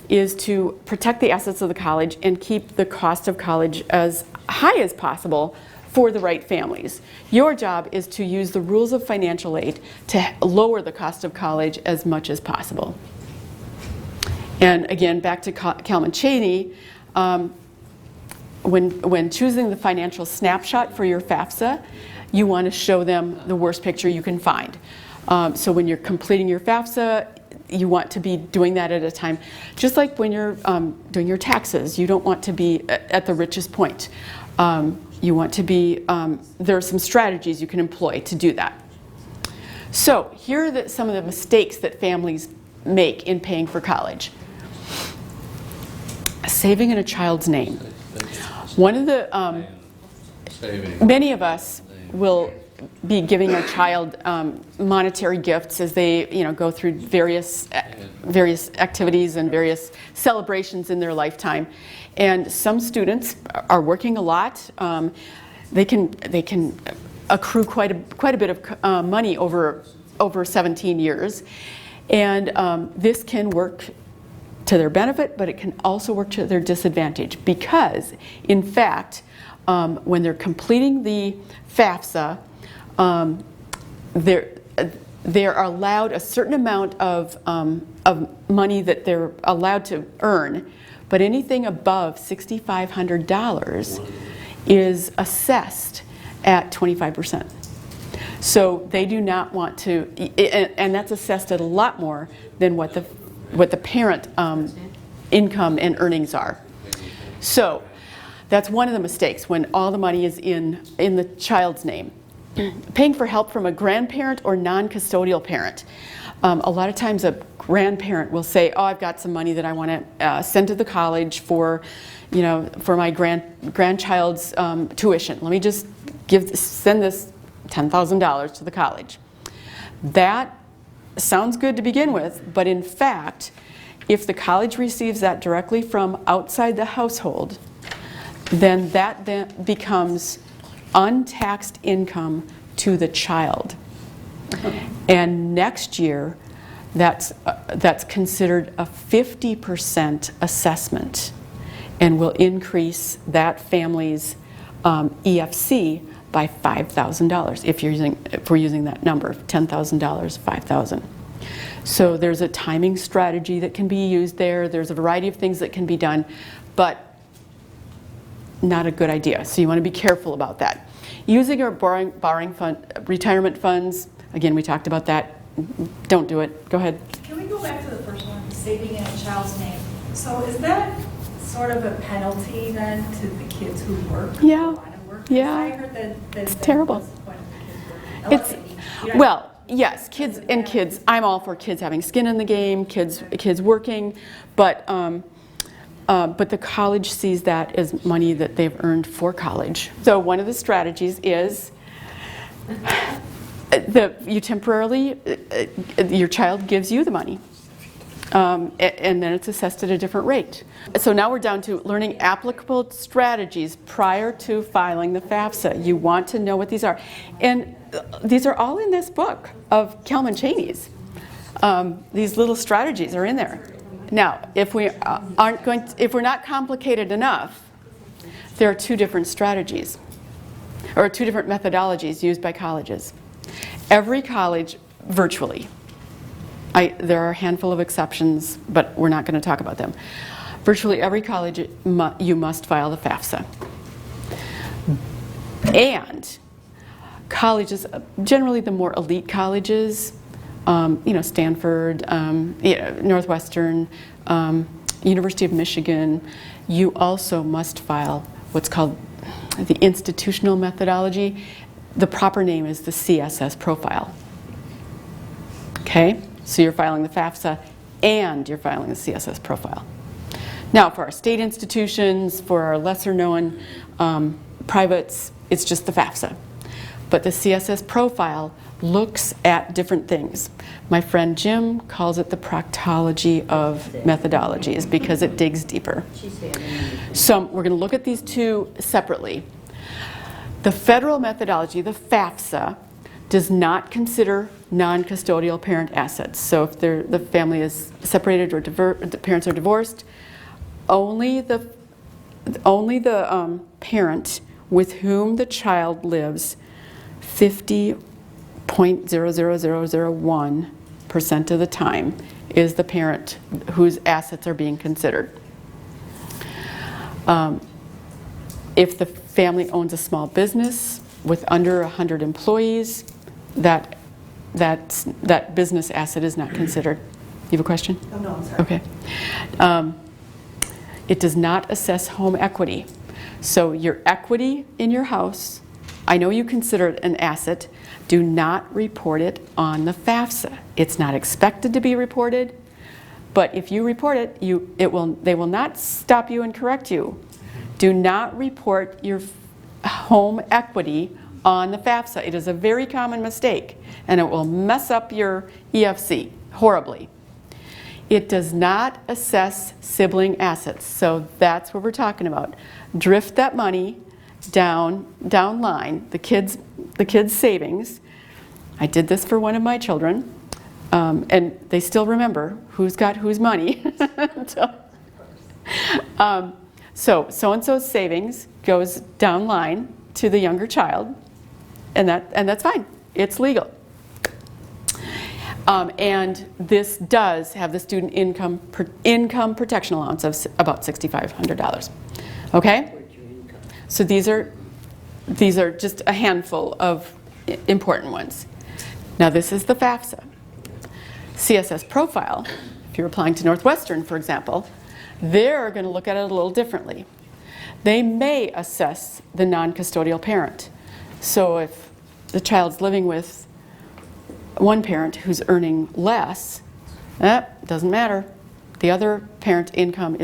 is to protect the assets of the college and keep the cost of college as high as possible for the right families. Your job is to use the rules of financial aid to lower the cost of college as much as possible. And again, back to Kalman-Cheney, when choosing the financial snapshot for your Fafsa, you want to show them the worst picture you can find. So when you're completing your Fafsa, you want to be doing that at a time, just like when you're doing your taxes. You don't want to be at the richest point. You want to be, there are some strategies you can employ to do that. So here are some of the mistakes that families make in paying for college. Saving in a child's name. One of the, many of us will be giving our child monetary gifts as they, go through various activities and various celebrations in their lifetime. And some students are working a lot. They can accrue quite a bit of money over 17 years, and this can work to their benefit, but it can also work to their disadvantage, because in fact, when they're completing the Fafsa, they're allowed a certain amount of money that they're allowed to earn, but anything above $6,500 is assessed at 25%. So they do not want to, and that's assessed at a lot more than what the parent income and earnings are. So that's one of the mistakes, when all the money is in the child's name. Paying for help from a grandparent or non-custodial parent. A lot of times a grandparent will say, oh, I've got some money that I want to send to the college for my grandchild's tuition. Let me just send this $10,000 to the college. That sounds good to begin with, but in fact, if the college receives that directly from outside the household, then that then becomes untaxed income to the child. And next year, that's considered a 50% assessment, and will increase that family's EFC by $5,000 if we're using that number, $10,000, $5,000. So there's a timing strategy that can be used there. There's a variety of things that can be done, but not a good idea. So you want to be careful about that. Using our borrowing fund, retirement funds, again, we talked about that. Don't do it. Go ahead. Can we go back to the first one, saving in a child's name? So is that sort of a penalty then to the kids who work? Yeah. Who want to work? Yeah. I heard that It's terrible. What's the point of the kids working? Well, yes, kids. I'm all for kids having skin in the game, kids working, but the college sees that as money that they've earned for college. So one of the strategies is you temporarily, your child gives you the money, and then it's assessed at a different rate. So now we're down to learning applicable strategies prior to filing the Fafsa. You want to know what these are. And these are all in this book of Kalman-Cheney's. These little strategies are in there. Now, if we're not complicated enough, there are two different strategies, or two different methodologies used by colleges. Every college, virtually, there are a handful of exceptions, but we're not going to talk about them. Virtually every college, you must file the Fafsa. And colleges, generally the more elite colleges, Stanford, Northwestern, University of Michigan, you also must file what's called the institutional methodology. The proper name is the CSS Profile. Okay, so you're filing the Fafsa and you're filing the CSS Profile. Now, for our state institutions, for our lesser known privates, it's just the Fafsa. But the CSS profile looks at different things. My friend Jim calls it the proctology of methodologies because it digs deeper. So we're going to look at these two separately. The federal methodology, the Fafsa, does not consider non-custodial parent assets. So if the family is separated or the parents are divorced, only the parent with whom the child lives 50.00001% of the time is the parent whose assets are being considered. If the family owns a small business with under 100 employees, that business asset is not considered. You have a question? Oh, no, I'm sorry. Okay. It does not assess home equity. So your equity in your house, I know you consider it an asset, do not report it on the Fafsa. It's not expected to be reported, but if you report it, they will not stop you and correct you. Do not report your home equity on the Fafsa. It is a very common mistake, and it will mess up your EFC horribly. It does not assess sibling assets, so that's what we're talking about. Drift that money down line, the kids' savings. I did this for one of my children, and they still remember who's got whose money. So so-and-so's savings goes down line to the younger child, and that's fine. It's legal. And this does have the student income protection allowance of about $6,500. Okay? So these are just a handful of important ones. Now this is the Fafsa. CSS Profile, if you're applying to Northwestern, for example, they're going to look at it a little differently. They may assess the non-custodial parent. So if the child's living with one parent who's earning less, doesn't matter. The other parent's income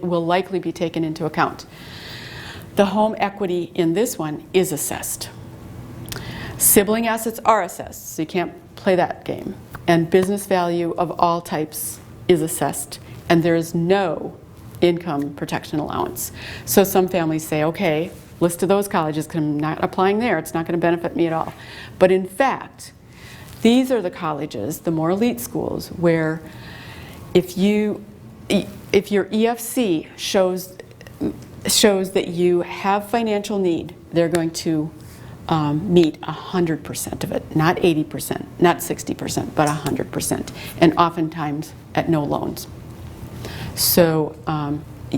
will likely be taken into account. The home equity in this one is assessed. Sibling assets are assessed, so you can't play that game. And business value of all types is assessed, and there is no income protection allowance. So some families say, okay, list of those colleges, because I'm not applying there, it's not going to benefit me at all. But in fact, these are the colleges, the more elite schools, where if your EFC shows that you have financial need, they're going to meet 100% of it, not 80%, not 60%, but 100%, and oftentimes at no loans. So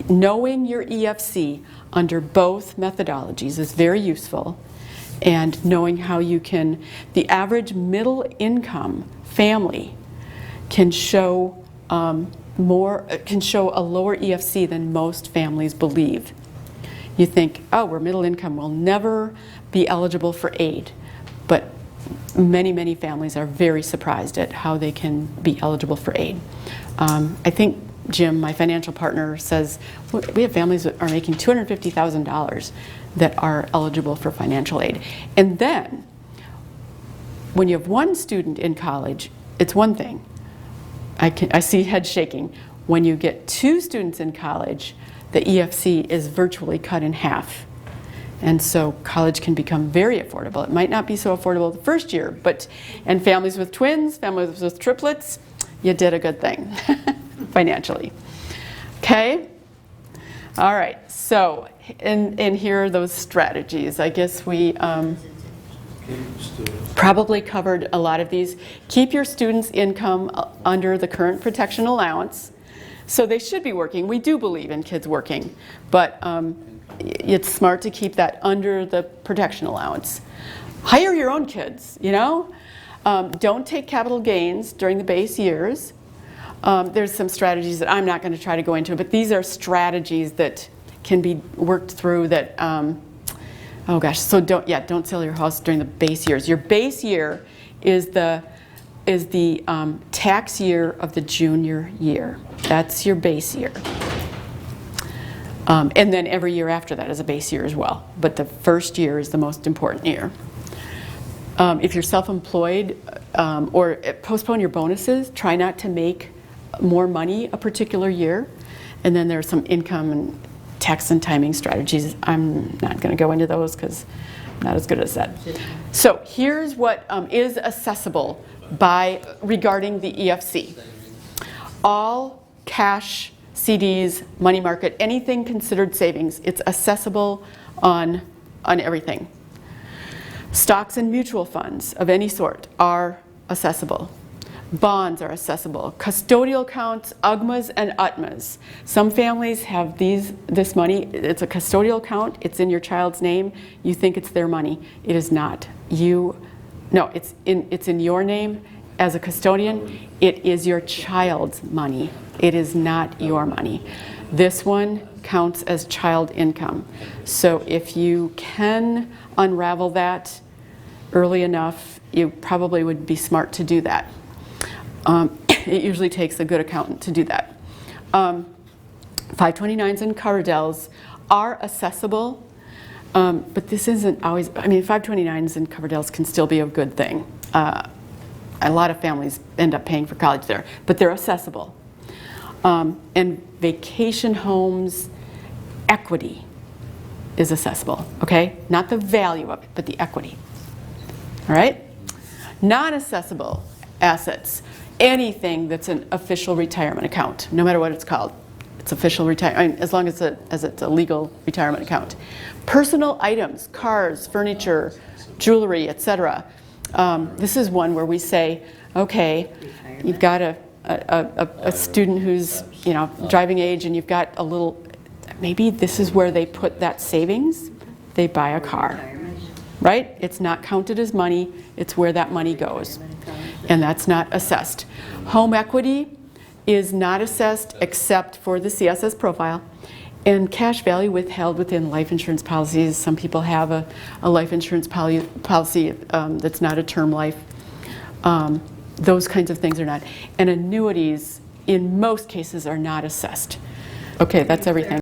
knowing your EFC under both methodologies is very useful, and knowing how you can, the average middle income family can show a lower EFC than most families believe. You think, oh, we're middle income, we'll never be eligible for aid. But many, many families are very surprised at how they can be eligible for aid. I think Jim, my financial partner, says we have families that are making $250,000 that are eligible for financial aid. And then, when you have one student in college, it's one thing. I see heads shaking. When you get two students in college, the EFC is virtually cut in half. And so college can become very affordable. It might not be so affordable the first year, and families with twins, families with triplets, you did a good thing financially. Okay? All right, so, and here are those strategies. I guess we probably covered a lot of these. Keep your students' income under the current protection allowance. So they should be working. We do believe in kids working, but it's smart to keep that under the protection allowance. Hire your own kids, you know? Don't take capital gains during the base years. There's some strategies that I'm not going to try to go into, but these are strategies that can be worked through that, oh gosh, so don't sell your house during the base years. Your base year is the tax year of the junior year. That's your base year. And then every year after that is a base year as well. But the first year is the most important year. If you're self-employed, or postpone your bonuses, try not to make more money a particular year. And then there are some income and tax and timing strategies. I'm not going to go into those because I'm not as good as that. So here's what is accessible regarding the EFC. All cash, CDs, money market, anything considered savings, it's accessible on everything. Stocks and mutual funds of any sort are accessible. Bonds are accessible. Custodial accounts, UGMAs and UTMAs. Some families have this money. It's a custodial account. It's in your child's name. You think it's their money. It is not. No, it's in your name as a custodian. It is your child's money. It is not your money. This one counts as child income. So if you can unravel that early enough, you probably would be smart to do that. It usually takes a good accountant to do that. 529s and Coverdales are accessible, but this isn't always, 529s and Coverdales can still be a good thing. A lot of families end up paying for college there, but they're accessible. And vacation homes, equity is accessible, okay? Not the value of it, but the equity. All right? Non-accessible assets, anything that's an official retirement account, no matter what it's called. It's official retirement, as long as it's a legal retirement account. Personal items, cars, furniture, jewelry, etc. This is one where we say, okay, you've got a student who's driving age, and you've got a little. Maybe this is where they put that savings. They buy a car, right? It's not counted as money. It's where that money goes, and that's not assessed. Home equity is not assessed except for the CSS profile, and cash value withheld within life insurance policies. Some people have a life insurance policy that's not a term life. Those kinds of things are not. And annuities, in most cases, are not assessed. Okay, that's everything.